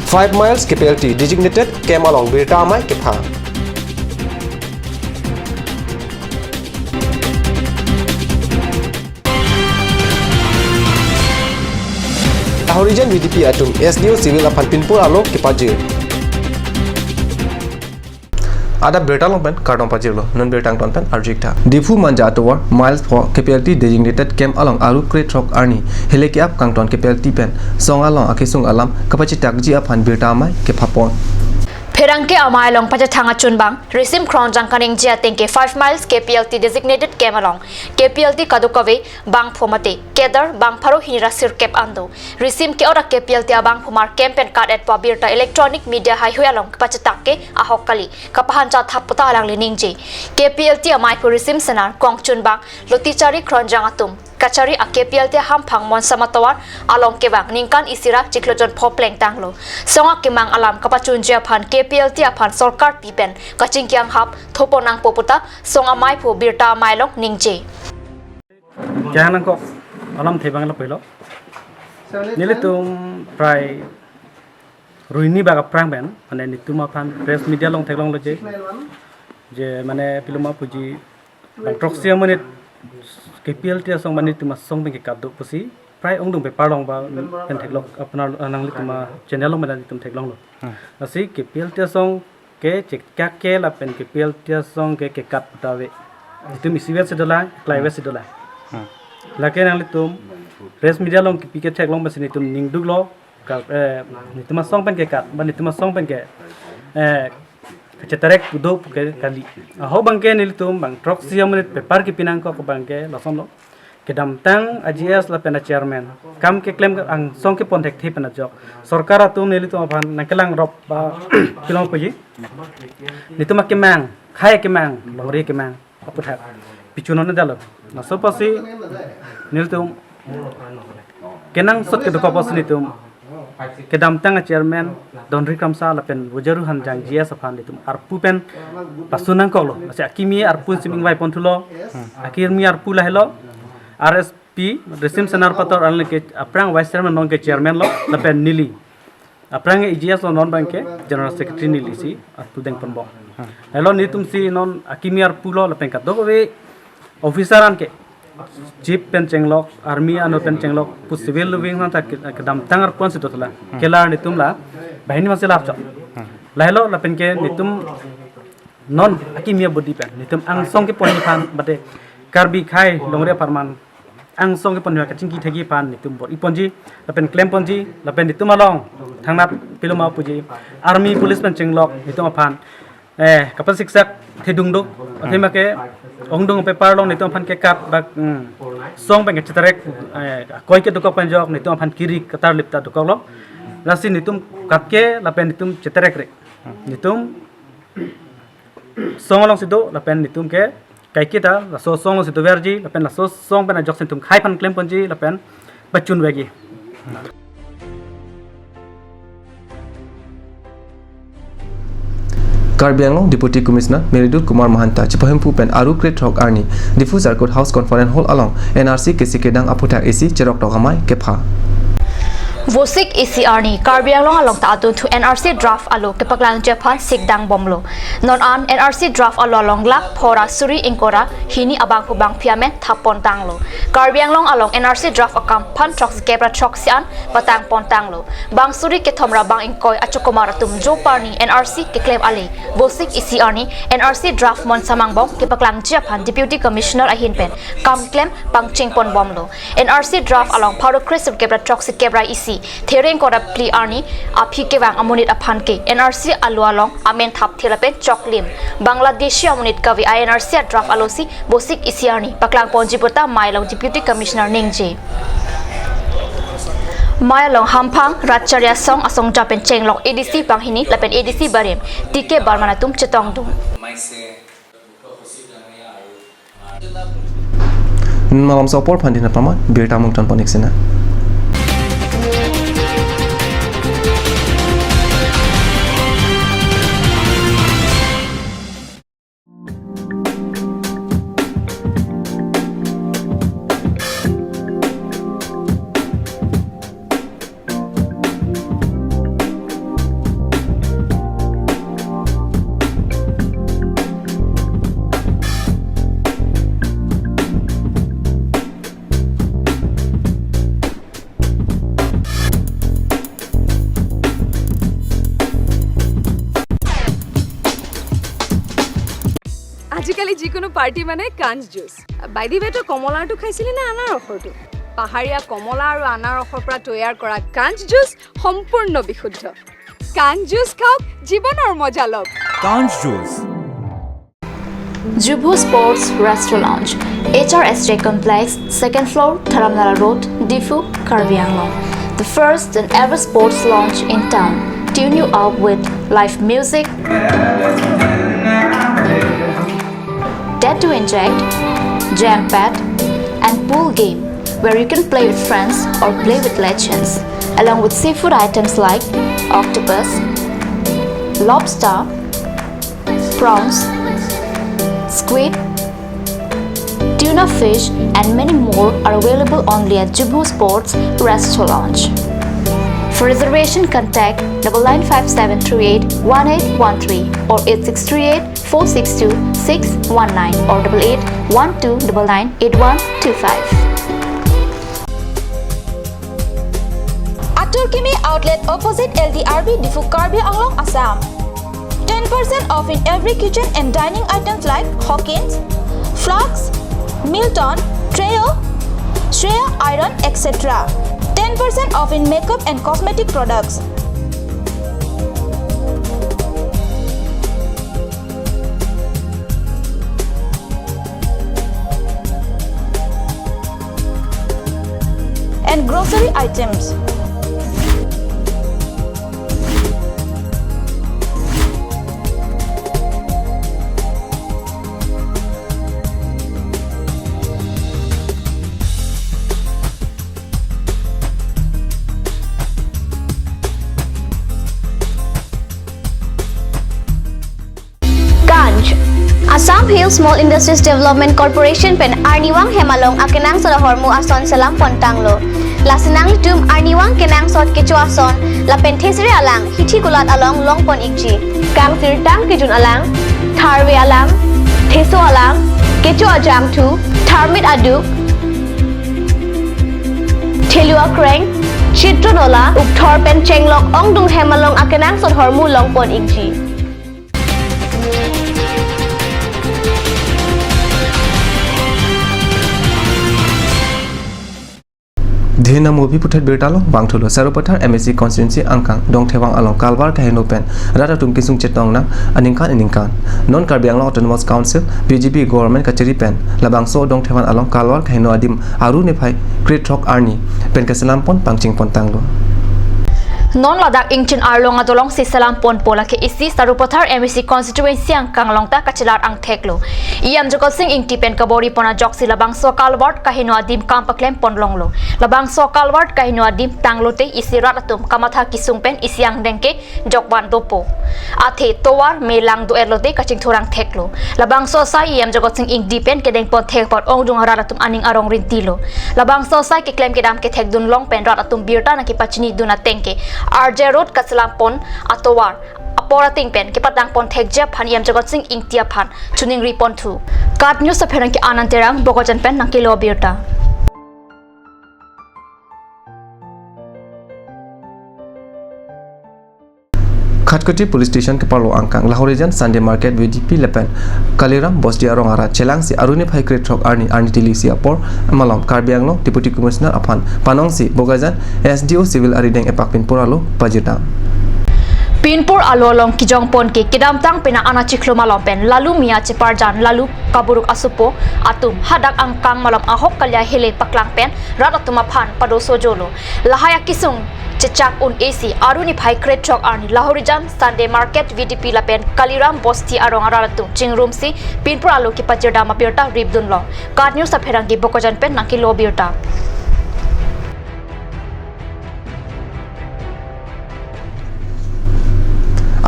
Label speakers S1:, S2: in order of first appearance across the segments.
S1: 5 miles KPLT designated came along Birta Amai Kepa. Ahorijan VDP Atum SDO Civil Apan Pinpur Alo Kepajir. Ada Birta Lompen Kardon Pajirlo non Birtang Tonpen Arjikta. Difu Manja Atowar miles for KPLT designated came along Aru Crate Rock Arni Heleki up Kangton KPLT pen Song along Akisung Alam Kapachitak Ji Apan Birta Amai Kepapon.
S2: Perangke amai long pajatanga chunbang resim kron jangkaning jia tengke 5 miles KPLT designated came along KPLT kadukave bang phomate kedar bang pharo hinira sirkep ando resim ke ora KPLT abang phomar campaign card at pabirta electronic media hai huyalong pajatake ahokali kapahancha thaputa alang liningje KPLT amai pu resim sanar kong chunbang lotichari kron jangatum kachari a KPLT ham phang mon samatawar along kebang ningkan isira chiklojon phopleng tanglo songa kemang alam kapachun jia phan KPLT aphan sarkar pipen kaching kyang hap thoponang poputa songa mai pho birta mailong ningje
S3: jangan kok alam thebang la pelo nilitum prai ruini baga prang ben ane nituma phan press media long theglong lo je mane piluma puji proxy minute KPLT song mani tuma song bengke kaduk pusi prai ongdung be parlong ba pen theklok apnar anang lituma channel lo mani tum theklong lo asi KPLT song ke chekka ke la pen KPLT song ke kat putawe itu misiwet sedola klaiwet sedola lake nang litum press media long pike theklong ba sini tum ningduk lo ka nituma song pen ke kat ba nituma song pen ke Cetarek udo ke kali. Aho bangke nilitum bang proxy menit paper ki pinang ko bangke lason lo. Ke damtang AGS la pena chairman. Kam ke claim ang song ke pontek thi pena jok. Sarkar atum nilitum aphan nakelang rop ba pilong puji. Nitum ke mang, khai ke mang, longri ke mang. Aputhat. Pichunon dalo. Na so pasi nilitum kenang sot ke dokopos nilitum. Ke damtang chairman Donri Kamsa la pen wujaru hanjang jia safan litum arpu pen pasunang ko lo ase akimi arpu siming vai pontulo akir mi arpu la helo RSP resim senar pator alne ke aprang vice chairman non ke chairman lo la pen nili aprang EGS lo non bank ke general secretary nili si arpu deng ponbo helo nitum si non akimi arpu lo la pen ka dobe officer an ke chief pen chenglok army ano pen chenglok pu civil living na ta kedam tangar pon situ tala kelar nitum la bahini masih lapso lahelo la pen ke nitum non akimia body pen nitum ang song ke pon pan bate karbi khai longre parman ang song ke pon ka chingki thegi pan nitum bor iponji la pen claim ponji la pen nitum along thangna piloma puji army police pen chenglok nitum pan kapal siksak thedung dok athema ke ongdong paper long nitum pan ke kat bak song pen ke chitarek koi ke dokok pen jok nitum pan kiri katar lipta dokok lo rasi nitum katke lapen nitum chitarek re nitum song long sido lapen nitum ke kai kita la so song long sido verji lapen la so song pen jok sentum khai pan claim ponji lapen bachun wegi
S1: Karbi Anglong Deputy Commissioner Meridul Kumar Mahanta Chipahempu pen Aru Crate Rock Arni Difu Zarkot House Conference Hall along NRC Kesikidang Aputak AC Cherok Tokamai Kepa.
S2: Vosik ECR ni Karbi Anglong along ta atun to NRC draft alo kepaklang Japan sikdang bomlo non an NRC draft alo along lak phora suri ingkora hini abang kubang piamen thapon tanglo Karbi Anglong along NRC draft akam pan trox kebra troxian patang pontanglo bang suri ke thomra bang ingkoi achukumara tum jo parni NRC ke claim ale Vosik ECR ni NRC draft mon samangbong kepaklang Japan Deputy Commissioner ahin pen kam claim pangching pon bomlo NRC draft along pharo chris kebra troxi kebra EC Thering kora pli arni aphi ke wang amunit aphan ke NRC alwalong amen thap thelapen choklim Bangladeshi amunit kavi INRC draft alosi Vosik ECR ni paklang ponjipota mailong Deputy Commissioner ningje Mayalong hampang ratcharya song asong japen chenglong ADC panghini lapen ADC barem TK barmanatum chetong dung
S1: Malam sopor pandina paman Birta Mungtan Poniksina.
S4: আজিকালি যিকোনো party মানে কাঞ্জ juice বাইদি বেটো কমলাটো খাইছিলি না আনাৰসৰটো পাহাৰীয়া কমলা আৰু আনাৰসৰ পৰা তৈয়াৰ কৰা কাঞ্জ জুচ সম্পূৰ্ণ বিশুদ্ধ কাঞ্জ জুচ খাওক জীৱনৰ মজা লওক
S5: Kanj Juice.
S2: Jubu Sports Restaurant Lounge, HRSJ Complex, 2nd floor, Dharamnala Road, Difu, Karbi Anglong. The first and ever sports lounge in town. Tune you up with live music, Dare to Inject, Jam Pad, and pool game where you can play with friends or play with legends, along with seafood items like octopus, lobster, prawns, squid, tuna fish, and many more are available only at Jubu Sports Restaurant Lounge. For reservation, contact 9957381813 or 8638462619 or 8812998125.
S6: Aturkimi Outlet opposite LDRB Difu Karbi Anglong, Assam. 10% off in every kitchen and dining items like Hawkins, Flax, Milton, Treo, Shreya Iron, etc. 10% off in makeup and cosmetic products. And grocery items.
S7: Assam Hills Small Industries Development Corporation pen Arniwang Hemalong akenang sa hormu ason salam pontanglo. Lasinang tum Arniwang kenang sot kecu ason la penthesri alang hithi gulat along longpon ikji. Kang sirtang kejun alang, tharwe alang, theso alang, kecu ajam tu, tharmit aduk, thelua kreng, chitronola ukthor pen chenglok ongdung Hemalong akenang sot hormu longpon ikji.
S1: Dhina movie putet bertalo bangthulo saropathar MSC constituency angkang dong thewang along kalwar kahino pen rata tum kisung chetong na aningkan non Karbi Anglong Autonomous Council BJP government kacheri pen labangso dong thewang along kalwar kahino adim aru ne phai great rock arni pen kasalam pon pangching pon tanglo
S2: Non Ladakh Ingchin Arlong Adolong si Salam Pon Pola ke isi Sarupathar MSC constituency ang Kanglongta kachilar ang Theklo. Iam Jokol Singh Ingtipen Kabori Pona Joksi Labang Sokal Ward Kahino Adim Kampaklem Ponlonglo. Labang Sokal Ward Kahino Adim Tanglote isi Ratatum Kamatha Kisungpen isi ang Dengke Jokban Dopo. Athe Towar Melang Duerlote Kaching Thurang Theklo. Labang Sosai Iam Jokol Singh Ingtipen Kedeng Pon Thekpot Ongdung Ratatum Aning Arong Rintilo. Labang Sosai ke claim kedam ke Thek Dun Long Pen Ratatum Birta na kipachini Duna Tengke. RJ Road Kasalampon Atowar Apora Tingpen Kipadang Pon Thekja Phan Yam Jagot Singh Ingtia Phan Tuning Ripon 2 Card News sa Pherang ki Ananterang Bogojan Pen nang Kilo Birta
S1: Khatkoti police station ke parlo angkang Lahorijan Sunday market VDP lepen Kaliram Bosdia Rongara Chelang si Aruni Phai Great Rock Arni Tilisi apor Malom Karbi Anglong Deputy Commissioner Aphan Panong si Bogajan SDO Civil Arideng Epakpin Poralo Pajita
S2: Pinpur Alolong Kijong Pon ke Kidamtang Pina Ana Chiklo Malompen Lalu Mia Ciparjan Lalu Kaburuk Asupo Atum Hadak Angkang Malom Ahok Kalya Hele Paklang Pen Ratatuma-phan Padoso Jolo Lahaya Kisung Chechak un AC Aruni Phai Great Rock Arni Lahorijan Sunday Market VDP Lapen Kaliram Bosti Arong Aratu Chingrum si Pinpur Alo ki Pajirda Mapirta Ribdun Lo Card News sa Pherang ki Bokojan Pen nang Kilo Birta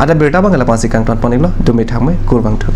S1: Ada berita bang lapan si kangton ponilo dumi thamai kurbang thu